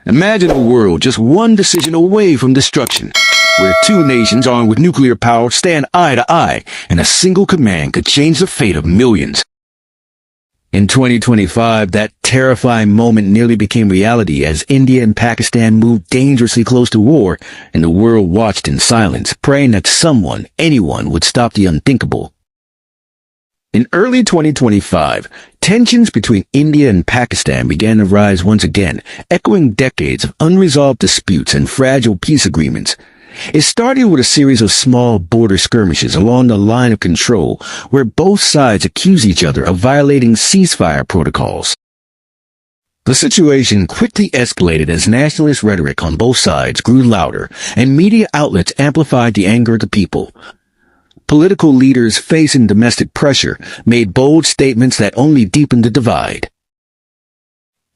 Imagine a world just one decision away from destruction, where two nations armed with nuclear power stand eye to eye, and a single command could change the fate of millions. In 2025, that terrifying moment nearly became reality as India and Pakistan moved dangerously close to war, and the world watched in silence, praying that someone, anyone, would stop the unthinkable. In early 2025, tensions between India and Pakistan began to rise once again, echoing decades of unresolved disputes and fragile peace agreements. It started with a series of small border skirmishes along the line of control, where both sides accused each other of violating ceasefire protocols. The situation quickly escalated as nationalist rhetoric on both sides grew louder, and media outlets amplified the anger of the people. Political leaders facing domestic pressure made bold statements that only deepened the divide.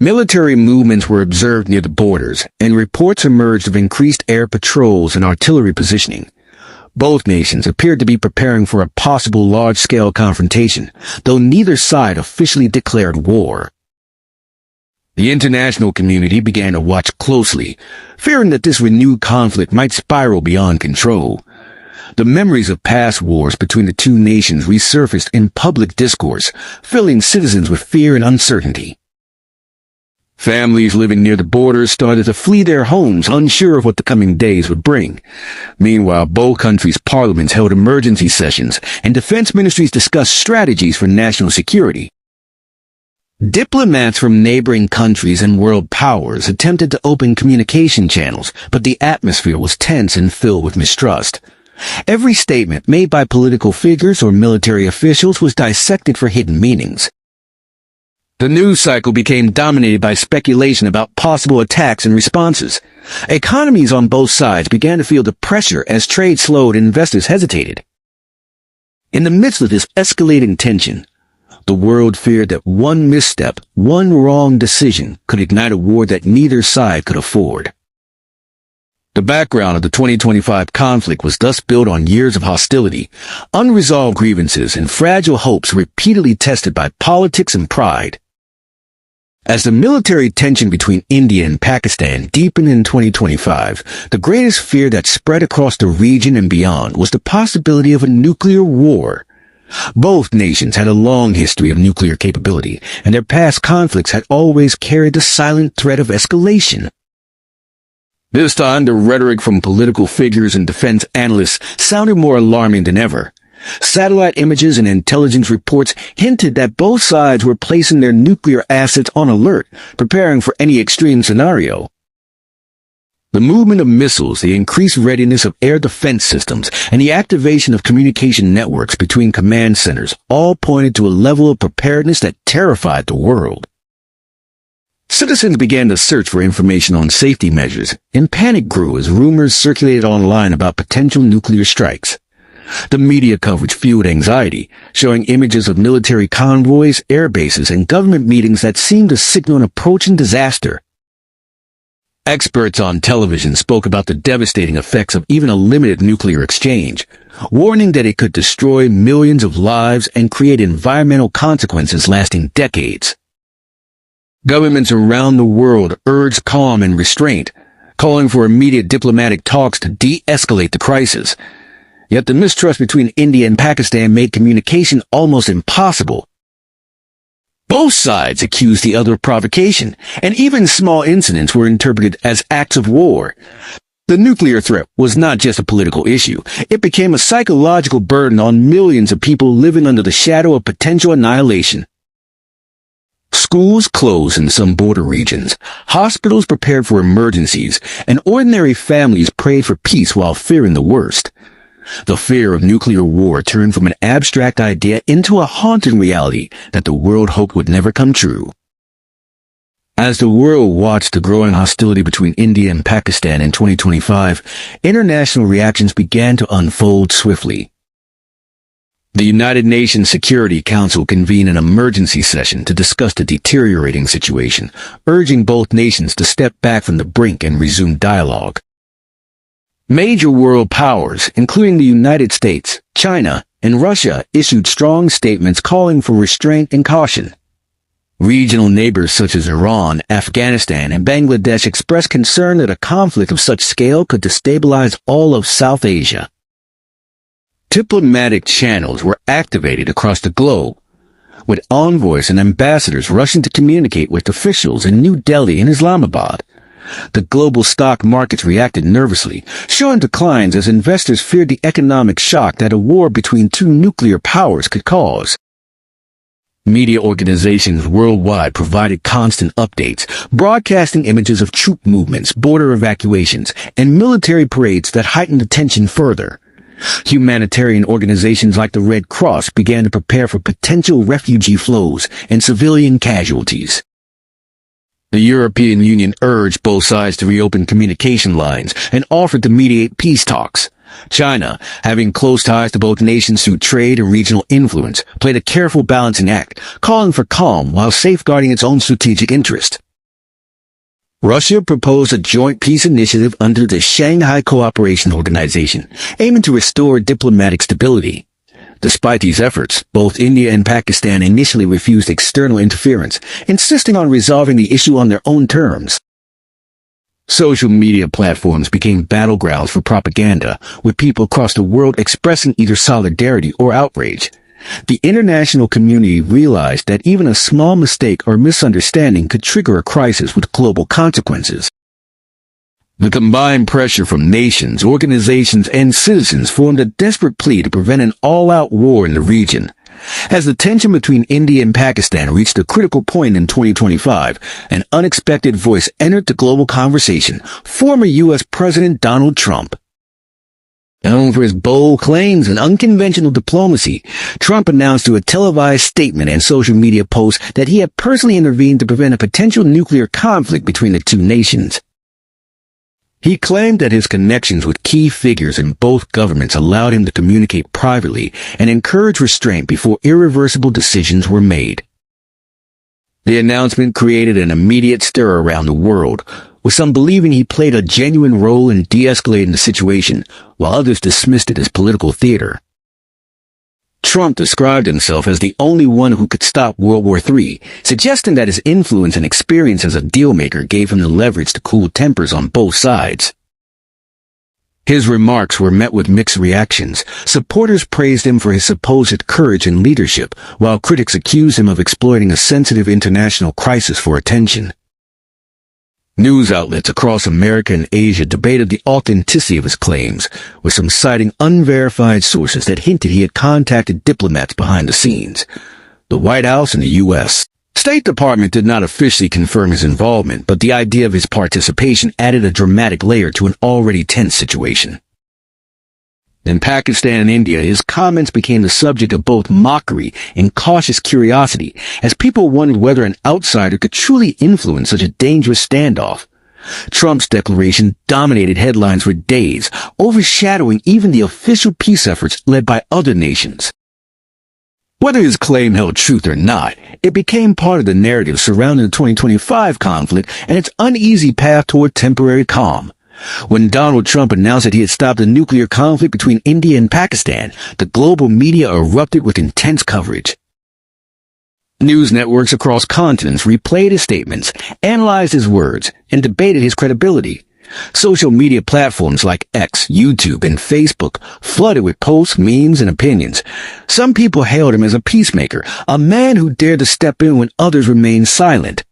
Military movements were observed near the borders, and reports emerged of increased air patrols and artillery positioning. Both nations appeared to be preparing for a possible large-scale confrontation, though neither side officially declared war. The international community began to watch closely, fearing that this renewed conflict might spiral beyond control. The memories of past wars between the two nations resurfaced in public discourse, filling citizens with fear and uncertainty. Families living near the borders started to flee their homes, unsure of what the coming days would bring. Meanwhile, both countries' parliaments held emergency sessions, and defense ministries discussed strategies for national security. Diplomats from neighboring countries and world powers attempted to open communication channels, but the atmosphere was tense and filled with mistrust. Every statement made by political figures or military officials was dissected for hidden meanings. The news cycle became dominated by speculation about possible attacks and responses. Economies on both sides began to feel the pressure as trade slowed and investors hesitated. In the midst of this escalating tension, the world feared that one misstep, one wrong decision, could ignite a war that neither side could afford. The background of the 2025 conflict was thus built on years of hostility, unresolved grievances, and fragile hopes repeatedly tested by politics and pride. As the military tension between India and Pakistan deepened in 2025, the greatest fear that spread across the region and beyond was the possibility of a nuclear war. Both nations had a long history of nuclear capability, and their past conflicts had always carried the silent threat of escalation. This time, the rhetoric from political figures and defense analysts sounded more alarming than ever. Satellite images and intelligence reports hinted that both sides were placing their nuclear assets on alert, preparing for any extreme scenario. The movement of missiles, the increased readiness of air defense systems, and the activation of communication networks between command centers all pointed to a level of preparedness that terrified the world. Citizens began to search for information on safety measures, and panic grew as rumors circulated online about potential nuclear strikes. The media coverage fueled anxiety, showing images of military convoys, air bases, and government meetings that seemed to signal an approaching disaster. Experts on television spoke about the devastating effects of even a limited nuclear exchange, warning that it could destroy millions of lives and create environmental consequences lasting decades. Governments around the world urged calm and restraint, calling for immediate diplomatic talks to de-escalate the crisis. Yet the mistrust between India and Pakistan made communication almost impossible. Both sides accused the other of provocation, and even small incidents were interpreted as acts of war. The nuclear threat was not just a political issue. It became a psychological burden on millions of people living under the shadow of potential annihilation. Schools closed in some border regions, hospitals prepared for emergencies, and ordinary families prayed for peace while fearing the worst. The fear of nuclear war turned from an abstract idea into a haunting reality that the world hoped would never come true. As the world watched the growing hostility between India and Pakistan in 2025, international reactions began to unfold swiftly. The United Nations Security Council convened an emergency session to discuss the deteriorating situation, urging both nations to step back from the brink and resume dialogue. Major world powers, including the United States, China, and Russia, issued strong statements calling for restraint and caution. Regional neighbors such as Iran, Afghanistan, and Bangladesh expressed concern that a conflict of such scale could destabilize all of South Asia. Diplomatic channels were activated across the globe, with envoys and ambassadors rushing to communicate with officials in New Delhi and Islamabad. The global stock markets reacted nervously, showing declines as investors feared the economic shock that a war between two nuclear powers could cause. Media organizations worldwide provided constant updates, broadcasting images of troop movements, border evacuations, and military parades that heightened the tension further. Humanitarian organizations like the Red Cross began to prepare for potential refugee flows and civilian casualties. The European Union urged both sides to reopen communication lines and offered to mediate peace talks. China, having close ties to both nations through trade and regional influence, played a careful balancing act, calling for calm while safeguarding its own strategic interest. Russia proposed a joint peace initiative under the Shanghai Cooperation Organization, aiming to restore diplomatic stability. Despite these efforts, both India and Pakistan initially refused external interference, insisting on resolving the issue on their own terms. Social media platforms became battlegrounds for propaganda, with people across the world expressing either solidarity or outrage. The international community realized that even a small mistake or misunderstanding could trigger a crisis with global consequences. The combined pressure from nations, organizations, and citizens formed a desperate plea to prevent an all-out war in the region. As the tension between India and Pakistan reached a critical point in 2025, an unexpected voice entered the global conversation: former U.S. President Donald Trump. Known for his bold claims and unconventional diplomacy, Trump announced through a televised statement and social media posts that he had personally intervened to prevent a potential nuclear conflict between the two nations. He claimed that his connections with key figures in both governments allowed him to communicate privately and encourage restraint before irreversible decisions were made. The announcement created an immediate stir around the world, with some believing he played a genuine role in de-escalating the situation, while others dismissed it as political theater. Trump described himself as the only one who could stop World War III, suggesting that his influence and experience as a dealmaker gave him the leverage to cool tempers on both sides. His remarks were met with mixed reactions. Supporters praised him for his supposed courage and leadership, while critics accused him of exploiting a sensitive international crisis for attention. News outlets across America and Asia debated the authenticity of his claims, with some citing unverified sources that hinted he had contacted diplomats behind the scenes. The White House and the U.S. State Department did not officially confirm his involvement, but the idea of his participation added a dramatic layer to an already tense situation. In Pakistan and India, his comments became the subject of both mockery and cautious curiosity, as people wondered whether an outsider could truly influence such a dangerous standoff. Trump's declaration dominated headlines for days, overshadowing even the official peace efforts led by other nations. Whether his claim held truth or not, it became part of the narrative surrounding the 2025 conflict and its uneasy path toward temporary calm. When Donald Trump announced that he had stopped a nuclear conflict between India and Pakistan, the global media erupted with intense coverage. News networks across continents replayed his statements, analyzed his words, and debated his credibility. Social media platforms like X, YouTube, and Facebook flooded with posts, memes, and opinions. Some people hailed him as a peacemaker, a man who dared to step in when others remained silent.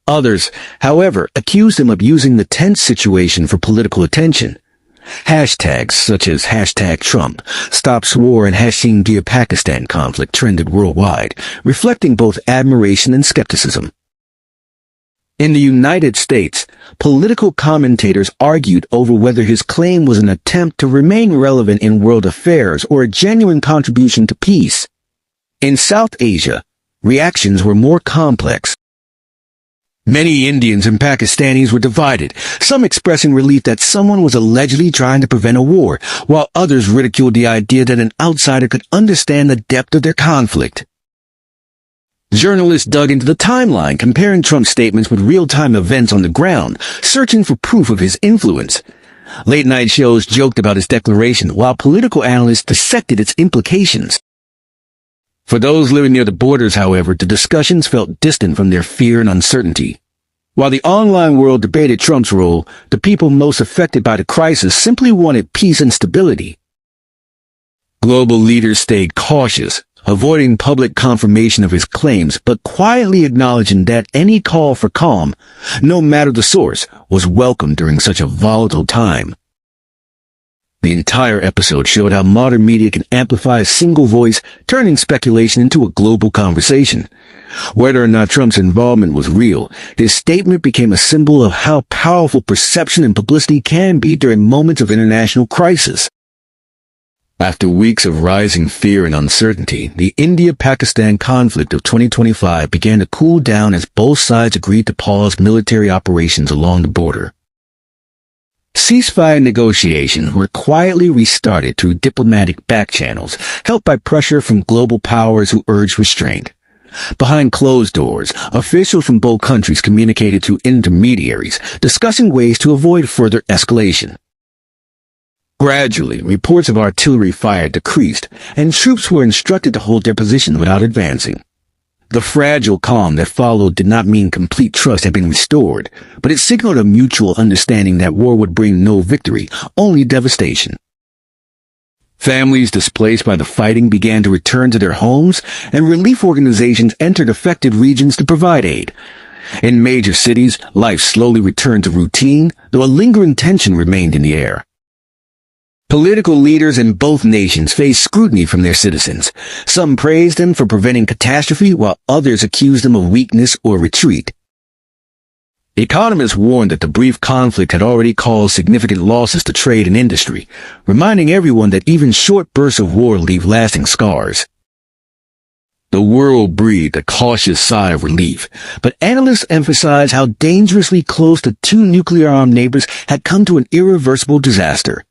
Others, however, accused him of using the tense situation for political attention. Hashtags such as #Trump, #StopWar, and #IndiaPakistan conflict trended worldwide, reflecting both admiration and skepticism. In the United States, political commentators argued over whether his claim was an attempt to remain relevant in world affairs or a genuine contribution to peace. In South Asia, reactions were more complex. Many Indians and Pakistanis were divided, some expressing relief that someone was allegedly trying to prevent a war, while others ridiculed the idea that an outsider could understand the depth of their conflict. Journalists dug into the timeline, comparing Trump's statements with real-time events on the ground, searching for proof of his influence. Late-night shows joked about his declaration, while political analysts dissected its implications. For those living near the borders, however, the discussions felt distant from their fear and uncertainty. While the online world debated Trump's role, the people most affected by the crisis simply wanted peace and stability. Global leaders stayed cautious, avoiding public confirmation of his claims, but quietly acknowledging that any call for calm, no matter the source, was welcome during such a volatile time. The entire episode showed how modern media can amplify a single voice, turning speculation into a global conversation. Whether or not Trump's involvement was real, his statement became a symbol of how powerful perception and publicity can be during moments of international crisis. After weeks of rising fear and uncertainty, the India-Pakistan conflict of 2025 began to cool down as both sides agreed to pause military operations along the border. Ceasefire negotiations were quietly restarted through diplomatic back channels, helped by pressure from global powers who urged restraint. Behind closed doors, officials from both countries communicated to intermediaries, discussing ways to avoid further escalation. Gradually, reports of artillery fire decreased, and troops were instructed to hold their position without advancing. The fragile calm that followed did not mean complete trust had been restored, but it signaled a mutual understanding that war would bring no victory, only devastation. Families displaced by the fighting began to return to their homes, and relief organizations entered affected regions to provide aid. In major cities, life slowly returned to routine, though a lingering tension remained in the air. Political leaders in both nations faced scrutiny from their citizens. Some praised them for preventing catastrophe, while others accused them of weakness or retreat. Economists warned that the brief conflict had already caused significant losses to trade and industry, reminding everyone that even short bursts of war leave lasting scars. The world breathed a cautious sigh of relief, but analysts emphasized how dangerously close the two nuclear-armed neighbors had come to an irreversible disaster.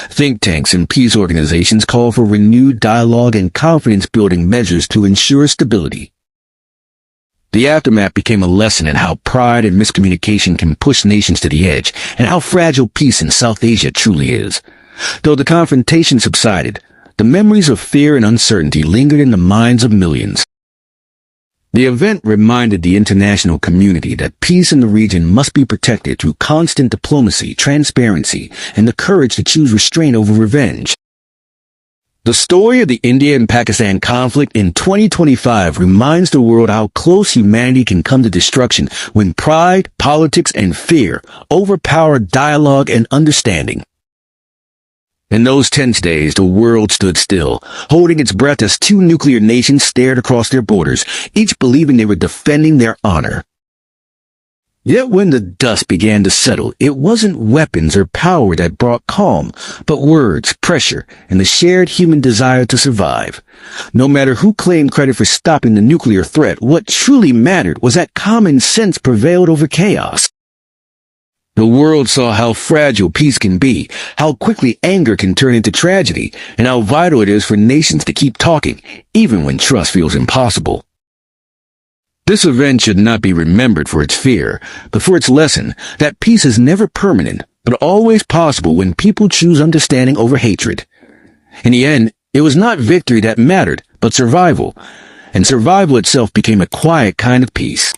Think tanks and peace organizations call for renewed dialogue and confidence-building measures to ensure stability. The aftermath became a lesson in how pride and miscommunication can push nations to the edge, and how fragile peace in South Asia truly is. Though the confrontation subsided, the memories of fear and uncertainty lingered in the minds of millions. The event reminded the international community that peace in the region must be protected through constant diplomacy, transparency, and the courage to choose restraint over revenge. The story of the India and Pakistan conflict in 2025 reminds the world how close humanity can come to destruction when pride, politics, and fear overpower dialogue and understanding. In those tense days, the world stood still, holding its breath as two nuclear nations stared across their borders, each believing they were defending their honor. Yet when the dust began to settle, it wasn't weapons or power that brought calm, but words, pressure, and the shared human desire to survive. No matter who claimed credit for stopping the nuclear threat, what truly mattered was that common sense prevailed over chaos. The world saw how fragile peace can be, how quickly anger can turn into tragedy, and how vital it is for nations to keep talking, even when trust feels impossible. This event should not be remembered for its fear, but for its lesson that peace is never permanent, but always possible when people choose understanding over hatred. In the end, it was not victory that mattered, but survival, and survival itself became a quiet kind of peace.